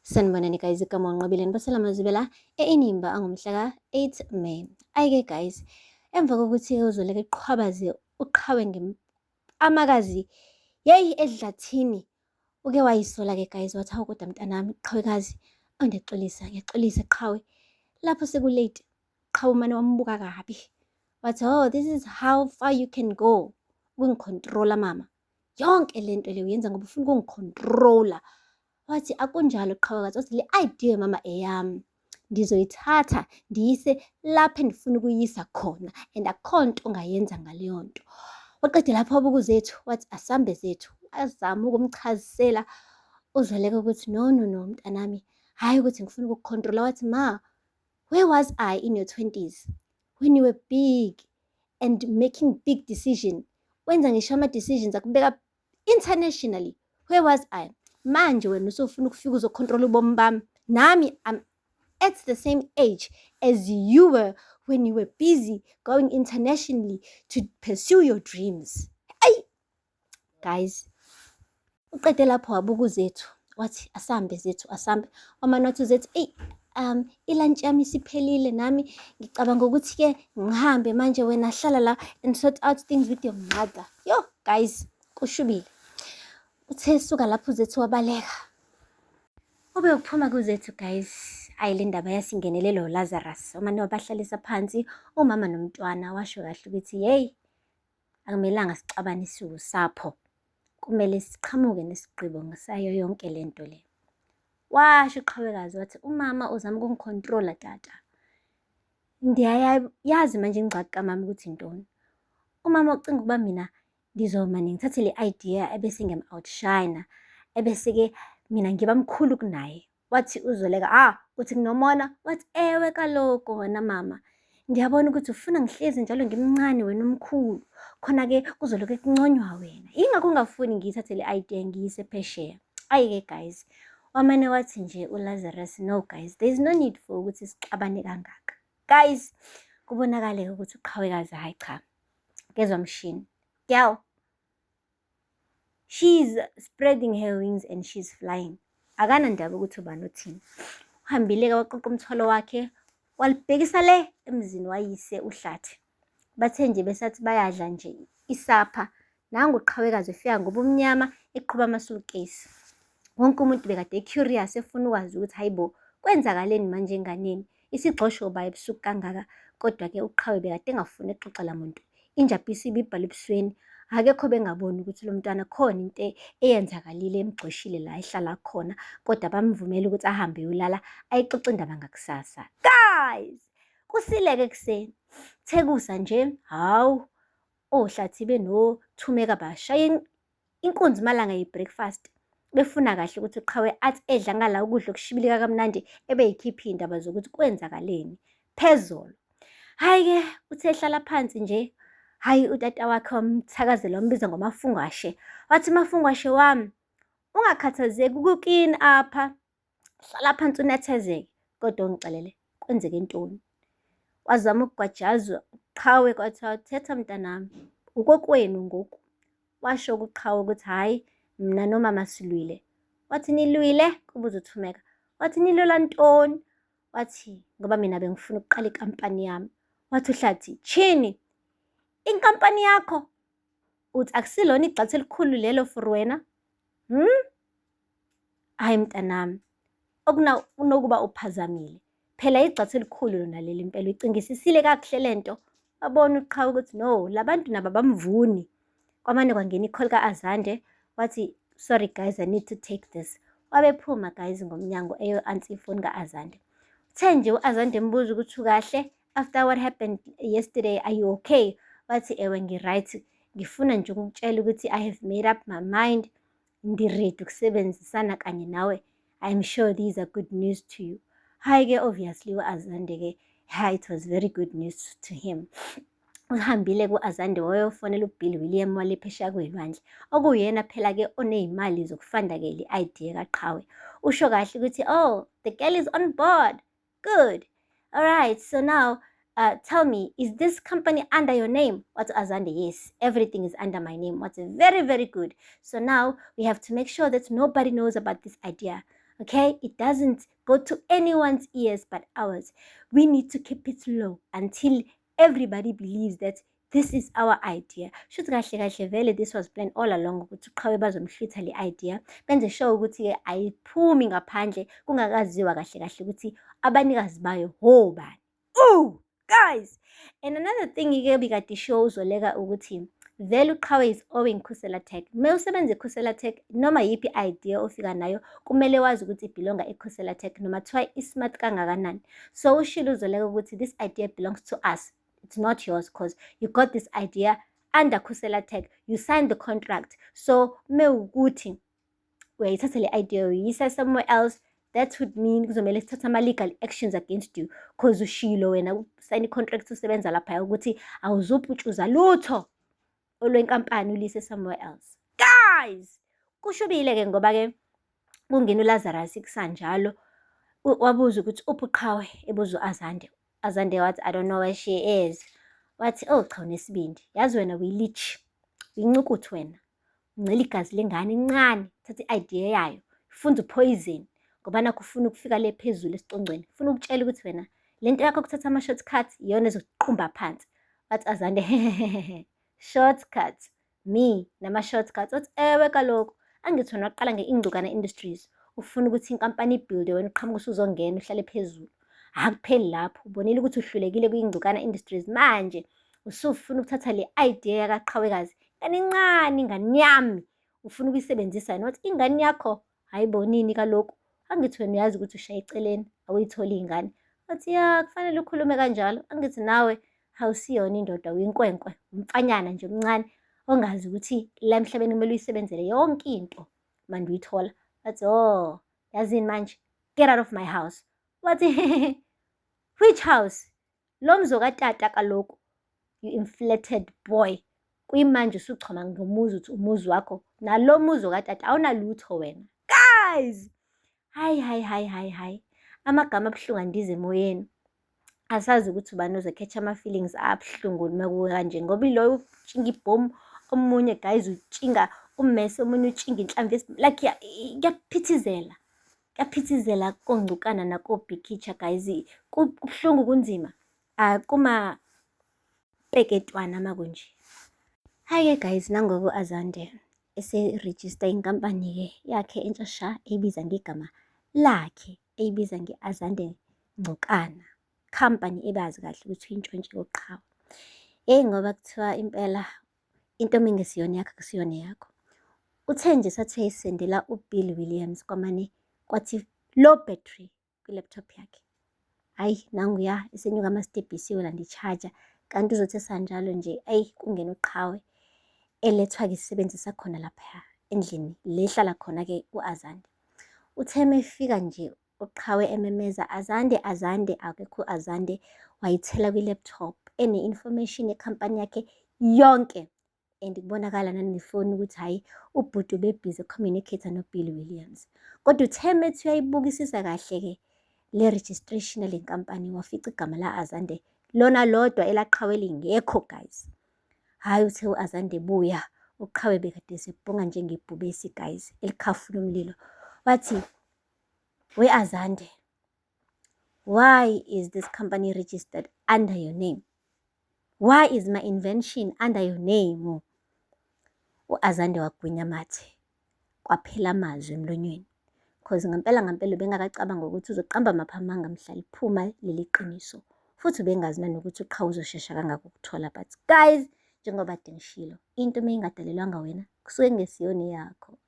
Sanibonani guys, igama Nqabileni baselama zibela e-Inimba angomhla ka-8 May. Ayike guys, emva kokuthi uZoleka eqhwabaze uqhawe amakazi yeyi edlathini, uke wayisola-ke guys, wathi hawu kodwa mntanami qhawekazi, ngiyaxolisa qhawe, lapho sekulate. Qhawe umane wambuka kabi, wathi oh, this is how far you can go ukungicontrola mama, yonke lento le uyenza ngoba ufuna ukungicontrola. Wathi akunjalo qhawekazi, wathi le idea mama eyami, ndizoyithatha ndiyise lapho endifuna ukuyisa khona and akho nto ongayenza ngaleyo nto. Waqeda lapho wabuka uZethu, wathi asambe Zethu, azama ukumchazisela uZoleka ukuthi no mntanami, hhayi ukuthi ngifuna ukukucontrola. Wathi ma, where was I in your 20s when you were big and making big decision, wenza ngisho ama-decisions akubeka internationally? Where was I? Manje wena usufuna ukufika uzocontrola ubomi bami, nami I'm at the same age as you were when you were busy going internationally to pursue your dreams. Ay guys, uqede lapho wabuka uZethu, wathi asambe Zethu, asambe. Wamane wathi uZethu, ilantshi yami isiphelile, nami ngicabanga ukuthi-ke ngihambe manje, wena hlala la and sort out things with your mother. Yo guys, kushubile. Uthe suka lapho uZethu wabaleka. Ube ukuphuma kuZethu guys, ayi le ndaba yasingenelelo Lazarus. Umane wabahlalisa phansi umama nomntwana, washo kahle ukuthi hey, akumelanga sixabanise usapho, kumele siqhamuke nesigqibo ngasayo yonke lento le. Washo uqhawekazi wathi umama uzama ukungicontrola tata, ndiyayazi manje ingxaki kamama ukuthi intoni. Umama ucinga ukuba mina ngizomane ngithathe le idea ebese ngiyam-outshine, ebese-ke mina ngiba mkhulu kunaye. Wathi uZoleka uthi kunomona? Wathi ewe kaloku wena mama, ndiyabona ukuthi ufuna ngihlezi njalo ngimncane wena umkhulu, khona-ke kuzoloke kunconywa wena, yingakho ungafuni ngiyithathe le idea ngiyise phesheya. Ayi-ke guys, wamane wathi nje uLazarus, no guys, there is no need for ukuthi sixabane kangaka. Guys, kubonakale ukuthi uqhawekazi hayi cha, kezwa mshini girl, she's spreading her wings and she's flying. Akana ndaba ukuthi ubani uthini. Uhambile-ke waqoqa umthwalo wakhe walibhekisa le emzini wayise uHlathi. Bathe nje besathi bayadla nje isapha, nangu uqhawekazi efika ngobumnyama eqhuba ama-suitcase. Wonke umuntu bekade curious, efuna ukwazi ukuthi hayibo kwenzakaleni manje enganeni, isigxosho ba ebusuku kangaka. Kodwa-ke uqhawe bekade engafuni exoxela muntu, injabhisi ibibhala ebusweni, akekho bengaboni ukuthi lo mntwana khona into eyenzakalile emgxoshile la ehlala khona, kodwa bamvumela ukuthi ahambe uyolala ayixoxe indaba ngakusasa. Guys, kusileke ekuseni, thekusa nje, hawu oHlathi benothumeka bashaya inkunzi malanga yi-breakfast, befuna kahle ukuthi uqhawe athi edla ngala ukudla okushibilika kamnandi ebeyikhipha iy'ndaba zokuthi kwenzakaleni phezolo. Hhayi-ke uthe ehlala phansi nje, hayi utata wakhe wamthakazela, wambiza ngoMafungwashe. Wathi Mafungwashe wami, ungakhathazeki, kukini apha, hlala phansi unethezeke, kodwa ungixelele kwenzeke ntoni. Wazama ukugwajazwa uqhawe, kwathiwa thetha mntanami, ukokwenu ngoku. Washo kuqhawe ukuthi hhayi, mina nomama silwile. Wathi nilwile? Kubuza uThumeka. Wathi nilwela ntoni? Wathi ngoba mina bengifuna ukuqala ikampani yami. Wathi uHlathi, chini inkampani yakho? Uthi akusilona igxathu elikhulu lelo for wena? Hayi mntanami, okunokuba uphazamile, phela igxathu elikhulu lona leli impela, uyicingisisile kakuhle lento. Wabona uqhawe ukuthi no, labantu nabo bamvuni. Kwamane kwangena i-call ka-Azande, wathi sorry guys, I need to take this. Wabephuma guys ngomnyango eyo-answer ifoni ka-Azande. Uthe nje u-Azande embuza ukuthi ukahle, after what happened yesterday, are you okay? Wathi ewe ngi-right, ngifuna nje ukukutshela ukuthi I have made up my mind, ngi-ready ukusebenzisana kanye nawe. I am sure these are good news to you. Hhayi-ke obviously u-Azande-ke, it was very good news to him. Uhambile ku-Azande wayofonela uBill William wale phesheya kwey'lwandle, okuyena phela-ke oney'mali zokufanda-ke le idea kaqhawe. Usho kahle ukuthi oh, the girl is on board. Good. All right, so now tell me, is this company under your name? What's Azande? Yes, everything is under my name. What's very, very good. So now we have to make sure that nobody knows about this idea. Okay, it doesn't go to anyone's ears but ours. We need to keep it low until everybody believes that this is our idea. Shuthi kahle kahle vele this was planned all along ukuthi uqhawe bazomhlitha le idea. Benze sure ukuthi ayiphumi ngaphandle kungakaziwa kahle kahle ukuthi abanikazi bayo obani. Ooh, guys. And another thing-ke bikade show uzoleka ukuthi vele uqhawe is owing Khusela-Tech. Uma usebenza eKhusela-Tech noma yiphi idea ofika nayo kumele wazi ukuthi ibelonga eKhusela-Tech noma thiwa ismart kangakanani. So ushilo uzoleka ukuthi this idea belongs to us. It's not yours because you got this idea under Khusela-Tech. You signed the contract. So mewukuthi uyayithatha le idea uyisa somewhere else, that would mean kuzomele sithatha ama-legal actions against you because ushilo wena usayine i-contract usebenza laphaya ukuthi awuzuputshuza lutho olwenkampani ulise somewhere else. Guys, kushubile-ke ngoba-ke kungena uLazarus kusanjalo wabuza ukuthi uphi uqhawe, ebuza u-Azande. Azande wathi, I don't know where she is. Wathi, oh cha unesibindi, yazi wena uyilitshi, uyincukuthu wena, uncela igazi lengane incane, thatha i-idea yayo, funda uphoyizeni ngoba nakho ufuna ukufika le phezulu esicongweni, ufuna ukutshela ukuthi wena le nto yakho kuthatha ama-shortcut iyona ezokuqumba phansi. Wathi Azande hehehe, shortcut, me nama-shortcuts. Wathi ewe kaloku angithi wena waqala nge-Ingcukana Industries ufuna ukuthi inkampani ibhilde wena uqhamuka usuzongena uhlale phezulu. Akupheli lapho, ubonile ukuthi uhlulekile kwi-Ingcukana Industries manje usufuna ukuthatha le idea yakaqhawekazi kancane ingane yami ufuna ukuyisebenzisa yena. Wathi ingane yakho hayibonini kaloku angithi wena uyazi ukuthi ushaye eceleni awuyitholi ingane. Wathi ya kufanele ukhulume kanjalo, angithi nawe awusiyona indoda uyinkwenkwe umfanyana nje omncane ongazi ukuthi la emhlabeni kumele uyisebenzele yonke into manje uyithola. Wathi oh yazini manje get out of my house. Wathi which house? Lo mzi katata kaloku, you inflated boy. Kuyimanje usuchoma ngomuzi uthi umuzi wakho nalo muzi katata awunalutho wena. Guys, hayi amagama abuhlungu andize emoyeni. Asazi ukuthi ubani ozokhetha ama-feelings abuhlungu uma kanje ngoba iloyo utshinga ibhomu, omunye guys utshinga ummese, omunye utshinga inhlamvu like kuyaphithizela kongcukana nako-Big-Hitcha guys, kubuhlungu kunzima, kuma-peketwana makunje. Hayi-ke guys, nangoku Azande ese-register inkampani-ke yakhe entsha sha eyibiza ngegama lakhe, eyibiza nge-Azande Ngcukana company ebazi kahle ukuthi uyintshontshe koqhawe. Ngoba kuthiwa impela into mingesiyona yakho akusiyona yakho. Uthe nje sathi uyayisendela uBill Williams kwamane kwathi low battery kwi-laptop yakhe. Hayi nanguya esenyuka ama-step la ndi-charger kanti uzothi esanjalo nje kungena uqhawe elethwa-ke isisebenzisa khona lapha endlini le hlala khona-ke u-Azande. Uthe mefika nje uqhawe ememeza Azande akekho Azande, wayithela kwi-laptop ene-information yekhampani yakhe yonke and kubonakala nanefoni ukuthi hhayi ubhuti ubebhizi communicator noBill Williams. Kodwa uthe methi uyayibukisisa kahle-ke le registration yale nkampani wafica igama la Azande lona lodwa elaqhawe lingekho guys. Hhayi uthe u-Azande buya, uqhawe bekade sebhonga njengebhubesi guys elikhafula umlilo. Wathi we Azande, why is this company registered under your name? Why is my invention under your name? U-Azande wagwinya mathe, kwaphela amazwi emlonyweni. Because ngampela ubengakacabanga ukuthi uzoqamba mapha amanga mhla liphuma leli qiniso. Futhi ubengazi nanokuthi uqhawe uzoshesha kangaka ukuthola. But guys, njengoba ngishilo, into uma ingadalelwanga wena kusuke kungesiyona yakho.